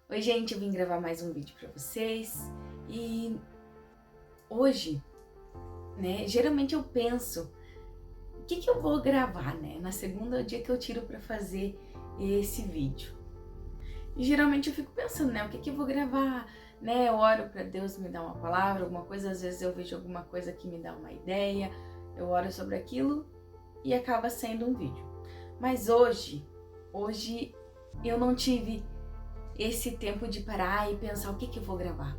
Oi gente, eu vim gravar mais um vídeo pra vocês e hoje, geralmente eu penso o que eu vou gravar, na segunda é o dia que eu tiro pra fazer esse vídeo. E geralmente eu fico pensando, o que eu vou gravar, eu oro pra Deus me dar uma palavra, alguma coisa, às vezes eu vejo alguma coisa que me dá uma ideia, eu oro sobre aquilo e acaba sendo um vídeo. Mas hoje eu não tive esse tempo de parar e pensar o que eu vou gravar.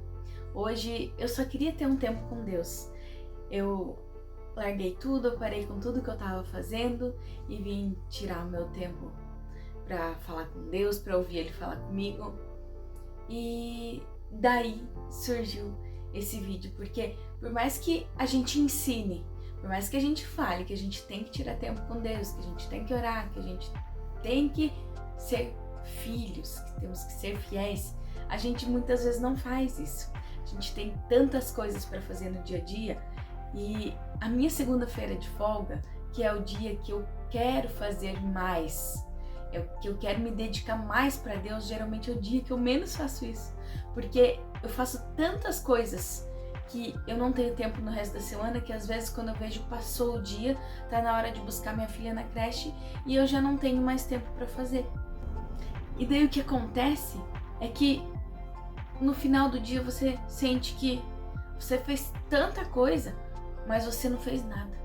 Hoje eu só queria ter um tempo com Deus. Eu larguei tudo, eu parei com tudo que eu tava fazendo e vim tirar o meu tempo pra falar com Deus, pra ouvir Ele falar comigo. E daí surgiu esse vídeo, porque por mais que a gente ensine, por mais que a gente fale que a gente tem que tirar tempo com Deus, que a gente tem que orar, que a gente tem que ser filhos, que temos que ser fiéis, a gente muitas vezes não faz isso. A gente tem tantas coisas para fazer no dia a dia e a minha segunda-feira de folga, que é o dia que eu quero fazer mais, que eu quero me dedicar mais para Deus, geralmente é o dia que eu menos faço isso, porque eu faço tantas coisas que eu não tenho tempo no resto da semana, que às vezes quando eu vejo passou o dia, tá na hora de buscar minha filha na creche e eu já não tenho mais tempo para fazer. E daí o que acontece é que no final do dia você sente que você fez tanta coisa, mas você não fez nada.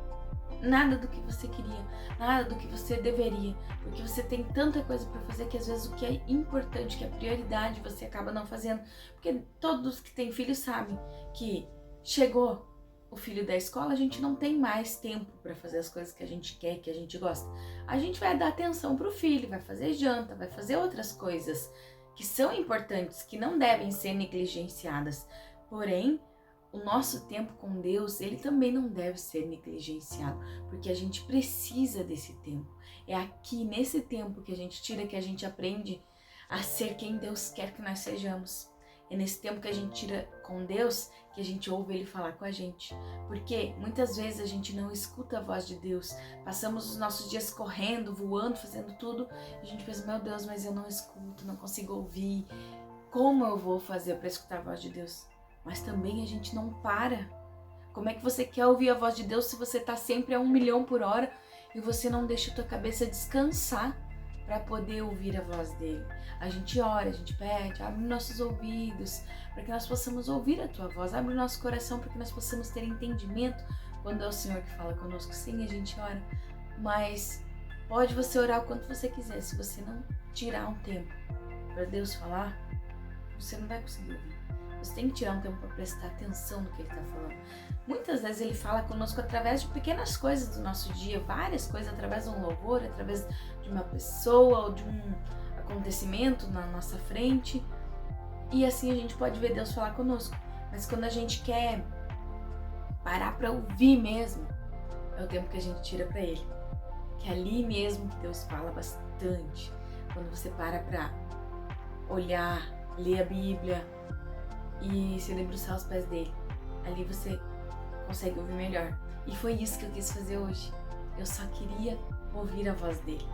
Nada do que você queria, nada do que você deveria, porque você tem tanta coisa para fazer que às vezes o que é importante, que é prioridade, você acaba não fazendo. Porque todos que têm filho sabem que chegou o filho da escola, a gente não tem mais tempo para fazer as coisas que a gente quer, que a gente gosta. A gente vai dar atenção pro filho, vai fazer janta, vai fazer outras coisas que são importantes, que não devem ser negligenciadas. Porém, o nosso tempo com Deus, ele também não deve ser negligenciado, porque a gente precisa desse tempo. É aqui, nesse tempo que a gente tira, que a gente aprende a ser quem Deus quer que nós sejamos. É nesse tempo que a gente tira com Deus que a gente ouve Ele falar com a gente. Porque muitas vezes a gente não escuta a voz de Deus. Passamos os nossos dias correndo, voando, fazendo tudo. E a gente pensa, meu Deus, mas eu não escuto, não consigo ouvir. Como eu vou fazer para escutar a voz de Deus? Mas também a gente não para. Como é que você quer ouvir a voz de Deus se você está sempre a 1.000.000 por hora e você não deixa a tua cabeça descansar para poder ouvir a voz dele? A gente ora, a gente pede, abre nossos ouvidos para que nós possamos ouvir a tua voz, abre o nosso coração para que nós possamos ter entendimento quando é o Senhor que fala conosco. Sim, a gente ora, mas pode você orar o quanto você quiser, se você não tirar um tempo para Deus falar, você não vai conseguir ouvir. Você tem que tirar um tempo para prestar atenção no que ele está falando. Muitas vezes ele fala conosco através de pequenas coisas do nosso dia, várias coisas, através de um louvor, através de uma pessoa ou de um acontecimento na nossa frente. E assim a gente pode ver Deus falar conosco. Mas quando a gente quer parar para ouvir mesmo, é o tempo que a gente tira para ele. Que é ali mesmo que Deus fala bastante. Quando você para olhar, ler a Bíblia e se debruçar aos pés dele, ali você consegue ouvir melhor. E foi isso que eu quis fazer hoje. Eu só queria ouvir a voz dele.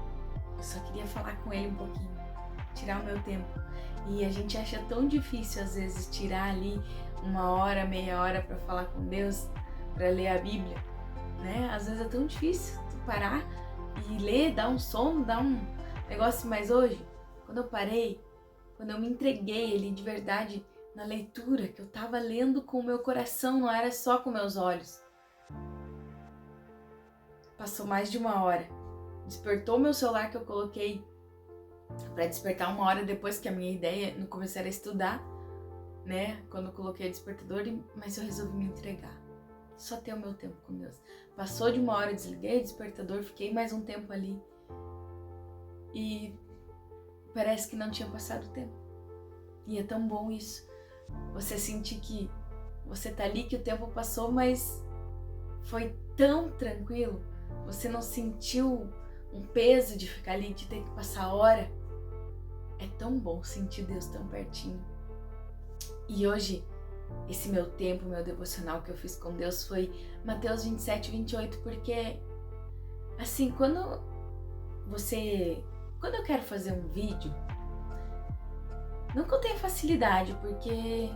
Eu só queria falar com ele um pouquinho, tirar o meu tempo. E a gente acha tão difícil às vezes tirar ali 1 hora, meia hora para falar com Deus, para ler a Bíblia, Às vezes é tão difícil tu parar e ler, dar um sono, dar um negócio. Mas hoje, quando eu parei, quando eu me entreguei ali de verdade na leitura, que eu tava lendo com o meu coração, não era só com meus olhos. Passou mais de 1 hora. Despertou meu celular, que eu coloquei para despertar 1 hora depois, que a minha ideia no começo era estudar, Quando eu coloquei o despertador, mas eu resolvi me entregar. Só ter o meu tempo com Deus. Passou de 1 hora, desliguei o despertador, fiquei mais um tempo ali. E parece que não tinha passado o tempo. E é tão bom isso. Você sentir que você tá ali, que o tempo passou, mas foi tão tranquilo. Você não sentiu um peso de ficar ali, de ter que passar a hora. É tão bom sentir Deus tão pertinho. E hoje, esse meu tempo, meu devocional que eu fiz com Deus foi Mateus 27, 28, porque assim, quando eu quero fazer um vídeo, Não que eu tenha facilidade, porque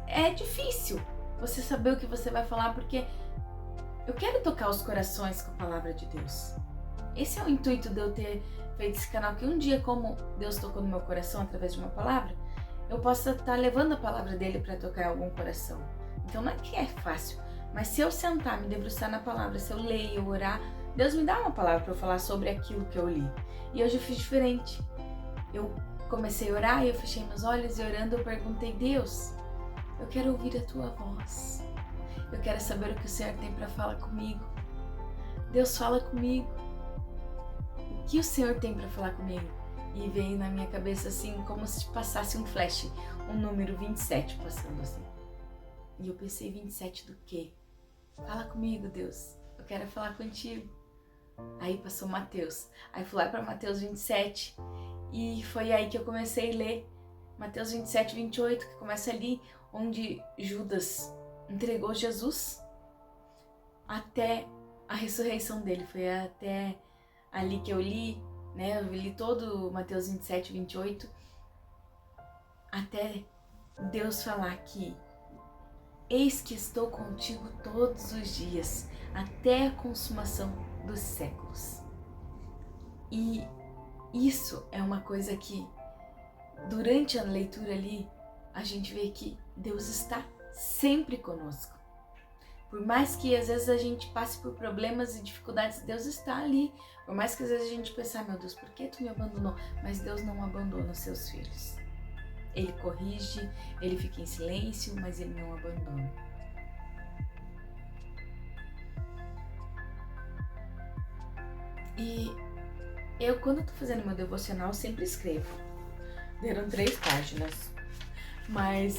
é difícil você saber o que você vai falar, porque eu quero tocar os corações com a palavra de Deus. Esse é o intuito de eu ter feito esse canal, que um dia, como Deus tocou no meu coração através de uma palavra, eu possa estar levando a palavra dele para tocar em algum coração. Então não é que é fácil, mas se eu sentar, me debruçar na palavra, se eu ler e eu orar, Deus me dá uma palavra para eu falar sobre aquilo que eu li. E hoje eu fiz diferente. Eu comecei a orar e eu fechei meus olhos e orando eu perguntei: Deus, eu quero ouvir a tua voz. Eu quero saber o que o Senhor tem para falar comigo. Deus, fala comigo. O que o Senhor tem para falar comigo? E veio na minha cabeça assim, como se passasse um flash, um número 27 passando assim. E eu pensei: 27 do quê? Fala comigo, Deus. Eu quero falar contigo. Aí passou Mateus. Aí fui lá para Mateus 27 e foi aí que eu comecei a ler Mateus 27, 28, que começa ali onde Judas entregou Jesus até a ressurreição dele. Foi até ali que eu li, né? Eu li todo Mateus 27, 28, até Deus falar que eis que estou contigo todos os dias, até a consumação dos séculos. E isso é uma coisa que, durante a leitura ali, a gente vê que Deus está sempre conosco. Por mais que às vezes a gente passe por problemas e dificuldades, Deus está ali. Por mais que às vezes a gente pense: meu Deus, por que tu me abandonou? Mas Deus não abandona os seus filhos. Ele corrige, ele fica em silêncio, mas ele não abandona. E eu, quando eu tô fazendo meu devocional, sempre escrevo. Deram 3 páginas, mas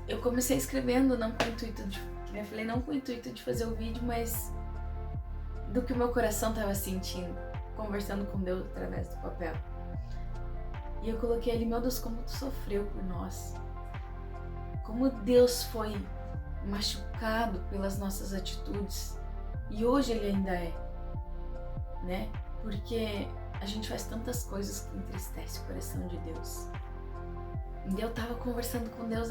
eu comecei escrevendo não com o intuito de, como eu falei, não com o intuito de fazer o vídeo, mas do que o meu coração tava sentindo, conversando com Deus através do papel. E eu coloquei ali: meu Deus, como tu sofreu por nós. Como Deus foi machucado pelas nossas atitudes. E hoje ele ainda é, né? Porque a gente faz tantas coisas que entristece o coração de Deus. E eu tava conversando com Deus,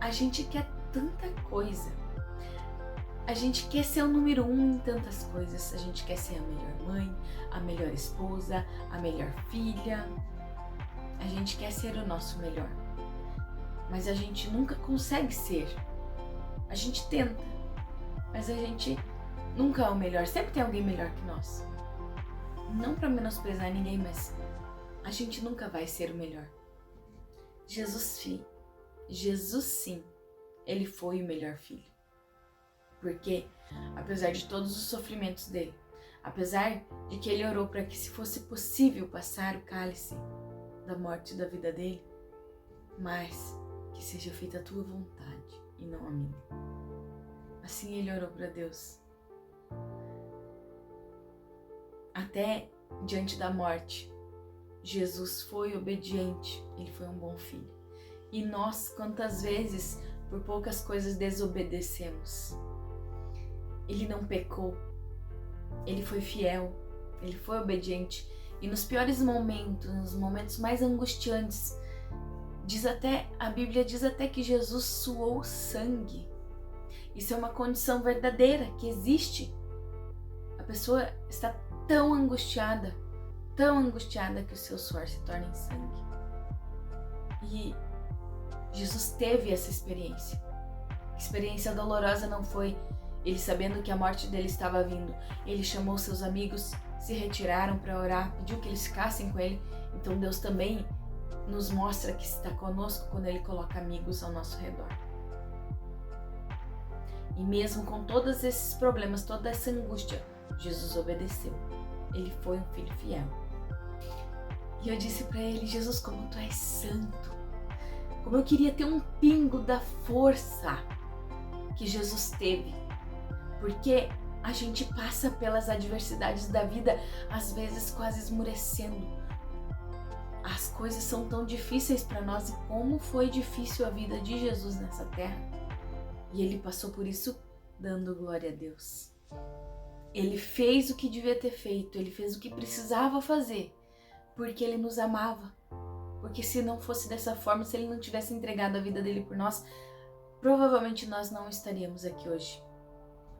a gente quer tanta coisa. A gente quer ser o número 1 em tantas coisas. A gente quer ser a melhor mãe, a melhor esposa, a melhor filha. A gente quer ser o nosso melhor. Mas a gente nunca consegue ser. A gente tenta, mas a gente nunca é o melhor. Sempre tem alguém melhor que nós. Não para menosprezar ninguém, mas a gente nunca vai ser o melhor. Jesus sim, ele foi o melhor filho. Porque, apesar de todos os sofrimentos dele, apesar de que ele orou para que, se fosse possível, passar o cálice da morte da vida dele, mas que seja feita a tua vontade e não a minha. Assim ele orou para Deus. Até diante da morte, Jesus foi obediente, ele foi um bom filho. E nós, quantas vezes, por poucas coisas, desobedecemos. Ele não pecou, ele foi fiel, ele foi obediente. E nos piores momentos, nos momentos mais angustiantes, a Bíblia diz até que Jesus suou sangue. Isso é uma condição verdadeira, que existe. A pessoa está tão angustiada que o seu suor se torna em sangue. E Jesus teve essa experiência. A experiência dolorosa não foi ele sabendo que a morte dele estava vindo. Ele chamou seus amigos, se retiraram para orar, pediu que eles ficassem com ele. Então Deus também nos mostra que está conosco quando ele coloca amigos ao nosso redor. E mesmo com todos esses problemas, toda essa angústia, Jesus obedeceu. Ele foi um filho fiel. E eu disse para ele: Jesus, como tu és santo. Como eu queria ter um pingo da força que Jesus teve. Porque a gente passa pelas adversidades da vida, às vezes quase esmurecendo. As coisas são tão difíceis para nós, e como foi difícil a vida de Jesus nessa terra. E ele passou por isso dando glória a Deus. Ele fez o que devia ter feito, ele fez o que precisava fazer, porque ele nos amava. Porque se não fosse dessa forma, se ele não tivesse entregado a vida dele por nós, provavelmente nós não estaríamos aqui hoje.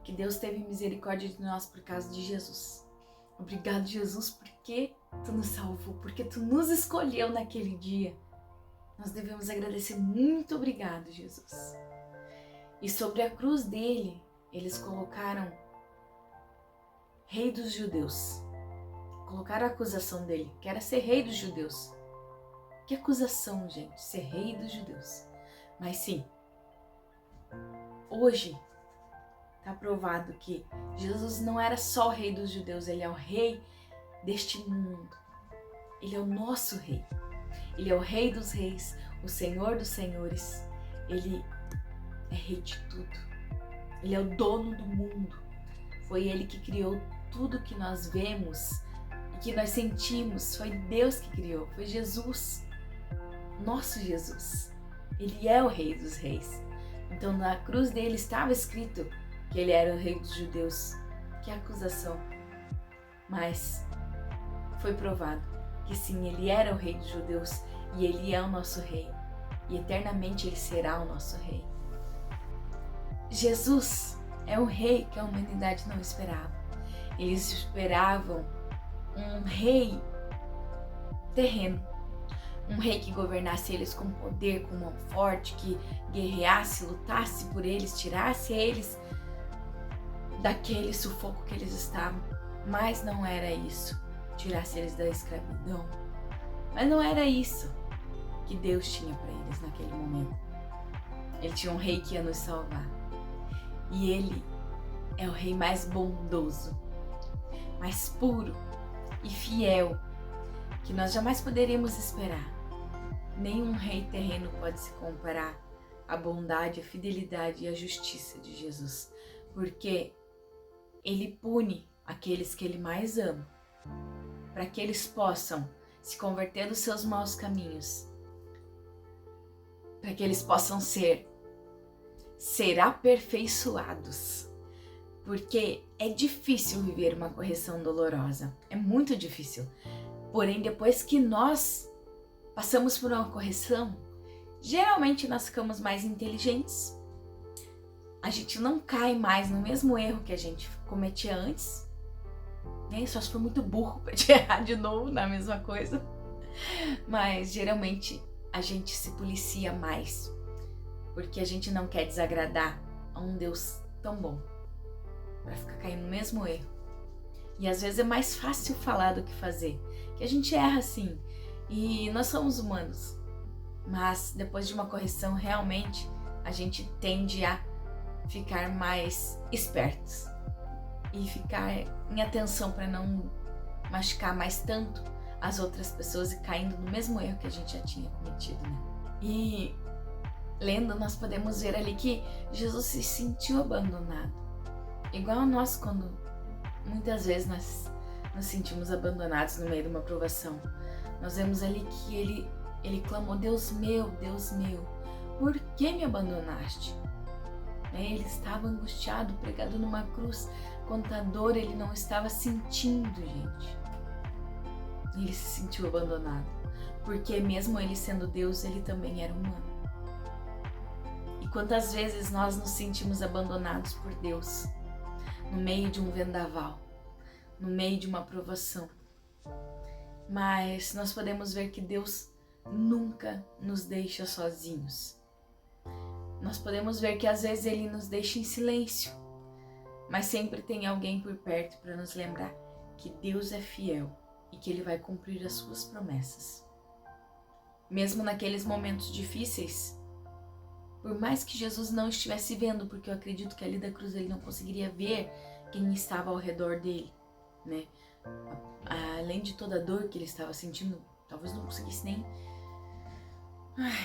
Que Deus teve misericórdia de nós por causa de Jesus. Obrigado, Jesus, porque tu nos salvou, porque tu nos escolheu naquele dia. Nós devemos agradecer. Muito obrigado, Jesus. E sobre a cruz dele, eles colocaram Rei dos Judeus. Colocaram a acusação dele, que era ser Rei dos Judeus. Que acusação, gente, ser Rei dos Judeus. Mas sim, hoje está provado que Jesus não era só o Rei dos Judeus, ele é o Rei deste mundo. Ele é o nosso Rei. Ele é o Rei dos Reis, o Senhor dos Senhores. Ele é Rei de tudo. Ele é o dono do mundo. Foi Ele que criou tudo que nós vemos e que nós sentimos. Foi Deus que criou, foi Jesus. Nosso Jesus. Ele é o Rei dos Reis. Então na cruz dele estava escrito que ele era o Rei dos Judeus. Que acusação. Mas foi provado que sim, ele era o Rei dos Judeus e ele é o nosso Rei. E eternamente ele será o nosso Rei. Jesus é um Rei que a humanidade não esperava. Eles esperavam um Rei terreno. Um Rei que governasse eles com poder, com mão forte, que guerreasse, lutasse por eles, tirasse eles daquele sufoco que eles estavam. Mas não era isso. Tirasse eles da escravidão. Mas não era isso que Deus tinha para eles naquele momento. Ele tinha um Rei que ia nos salvar. E Ele é o Rei mais bondoso, mais puro e fiel que nós jamais poderíamos esperar. Nenhum rei terreno pode se comparar à bondade, à fidelidade e à justiça de Jesus, porque Ele pune aqueles que Ele mais ama, para que eles possam se converter dos seus maus caminhos, para que eles possam ser aperfeiçoados, porque é difícil viver uma correção dolorosa, é muito difícil. Porém, depois que nós passamos por uma correção, geralmente nós ficamos mais inteligentes. A gente não cai mais no mesmo erro que a gente cometia antes, né? Só se for muito burro para te errar de novo na mesma coisa. Mas geralmente a gente se policia mais, porque a gente não quer desagradar a um Deus tão bom, para ficar caindo no mesmo erro. E às vezes é mais fácil falar do que fazer, que a gente erra sim, e nós somos humanos, mas depois de uma correção realmente a gente tende a ficar mais espertos e ficar em atenção para não machucar mais tanto as outras pessoas e caindo no mesmo erro que a gente já tinha cometido, né? E lendo, nós podemos ver ali que Jesus se sentiu abandonado. Igual a nós, quando muitas vezes nós nos sentimos abandonados no meio de uma provação. Nós vemos ali que ele clamou: Deus meu, por que me abandonaste? Ele estava angustiado, pregado numa cruz. Quanta dor ele não estava sentindo, gente. Ele se sentiu abandonado, porque mesmo ele sendo Deus, ele também era humano. E quantas vezes nós nos sentimos abandonados por Deus, no meio de um vendaval, no meio de uma provação. Mas nós podemos ver que Deus nunca nos deixa sozinhos. Nós podemos ver que às vezes Ele nos deixa em silêncio, mas sempre tem alguém por perto para nos lembrar que Deus é fiel e que Ele vai cumprir as suas promessas. Mesmo naqueles momentos difíceis, por mais que Jesus não estivesse vendo, porque eu acredito que ali da cruz Ele não conseguiria ver quem estava ao redor dele, né? Além de toda a dor que ele estava sentindo, talvez não conseguisse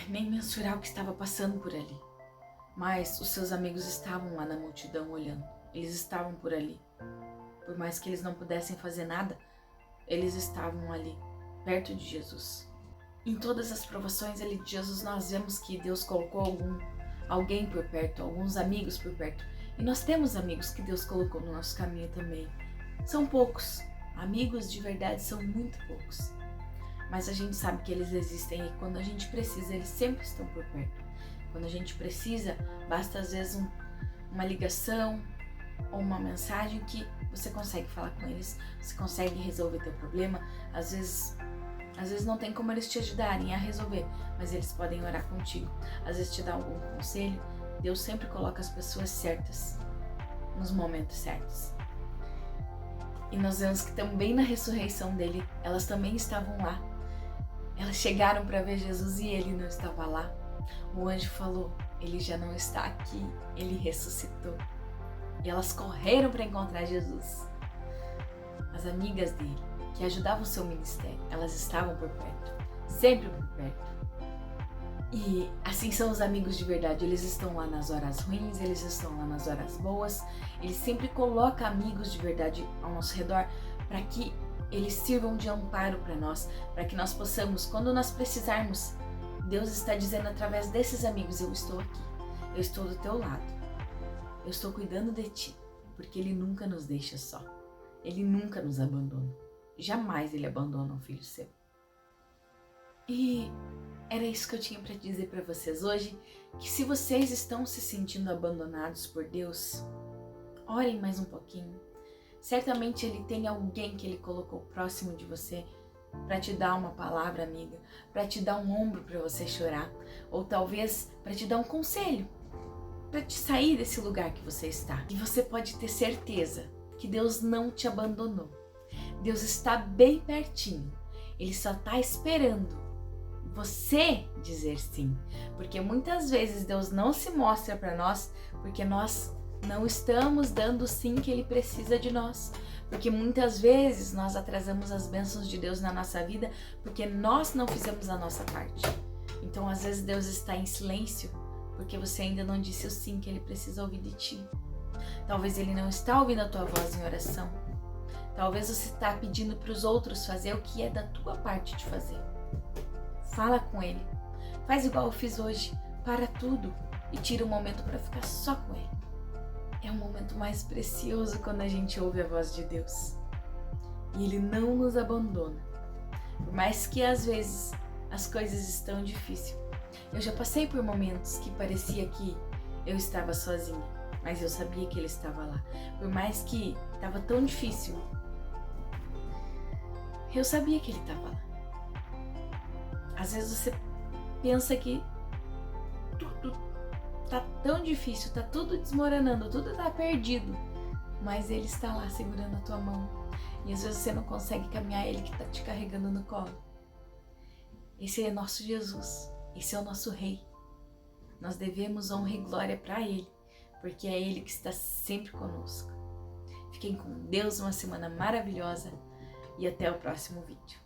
nem mensurar o que estava passando por ali. Mas os seus amigos estavam lá na multidão olhando. Eles estavam por ali. Por mais que eles não pudessem fazer nada, eles estavam ali, perto de Jesus. Em todas as provações ali de Jesus, nós vemos que Deus colocou alguém por perto, alguns amigos por perto, E nós temos amigos que Deus colocou no nosso caminho também. São poucos. Amigos de verdade são muito poucos. Mas a gente sabe que eles existem e quando a gente precisa, eles sempre estão por perto. Quando a gente precisa, basta às vezes uma ligação ou uma mensagem que você consegue falar com eles, você consegue resolver teu problema. Às vezes não tem como eles te ajudarem a resolver, mas eles podem orar contigo. Às vezes te dar algum conselho. Deus sempre coloca as pessoas certas nos momentos certos. E nós vemos que também na ressurreição dele, elas também estavam lá. Elas chegaram para ver Jesus e ele não estava lá. O anjo falou, ele já não está aqui, ele ressuscitou. E elas correram para encontrar Jesus. As amigas dele, que ajudavam o seu ministério, elas estavam por perto, sempre por perto. E assim são os amigos de verdade, eles estão lá nas horas ruins, eles estão lá nas horas boas. Ele sempre coloca amigos de verdade ao nosso redor para que eles sirvam de amparo para nós, para que nós possamos, quando nós precisarmos, Deus está dizendo através desses amigos, eu estou aqui, eu estou do teu lado, eu estou cuidando de ti, porque Ele nunca nos deixa só, Ele nunca nos abandona, jamais Ele abandona um filho seu. E era isso que eu tinha para dizer para vocês hoje, que se vocês estão se sentindo abandonados por Deus, orem mais um pouquinho. Certamente Ele tem alguém que Ele colocou próximo de você para te dar uma palavra amiga, para te dar um ombro para você chorar, ou talvez para te dar um conselho, para te sair desse lugar que você está. E você pode ter certeza que Deus não te abandonou. Deus está bem pertinho. Ele só está esperando você dizer sim, porque muitas vezes Deus não se mostra para nós porque nós não estamos dando o sim que Ele precisa de nós, porque muitas vezes nós atrasamos as bênçãos de Deus na nossa vida porque nós não fizemos a nossa parte. Então às vezes Deus está em silêncio porque você ainda não disse o sim que Ele precisa ouvir de ti. Talvez Ele não está ouvindo a tua voz em oração. Talvez você está pedindo para os outros fazer o que é da tua parte de fazer. Fala com Ele. Faz igual eu fiz hoje. Para tudo e tira um momento para ficar só com Ele. É o momento mais precioso quando a gente ouve a voz de Deus. E Ele não nos abandona. Por mais que às vezes as coisas estão difíceis. Eu já passei por momentos que parecia que eu estava sozinha, mas eu sabia que Ele estava lá. Por mais que estava tão difícil, eu sabia que Ele estava lá. Às vezes você pensa que tudo tá tão difícil, tá tudo desmoronando, tudo tá perdido, mas Ele está lá segurando a tua mão. E às vezes você não consegue caminhar, Ele que tá te carregando no colo. Esse é nosso Jesus, esse é o nosso Rei. Nós devemos honra e glória para Ele, porque é Ele que está sempre conosco. Fiquem com Deus, uma semana maravilhosa e até o próximo vídeo.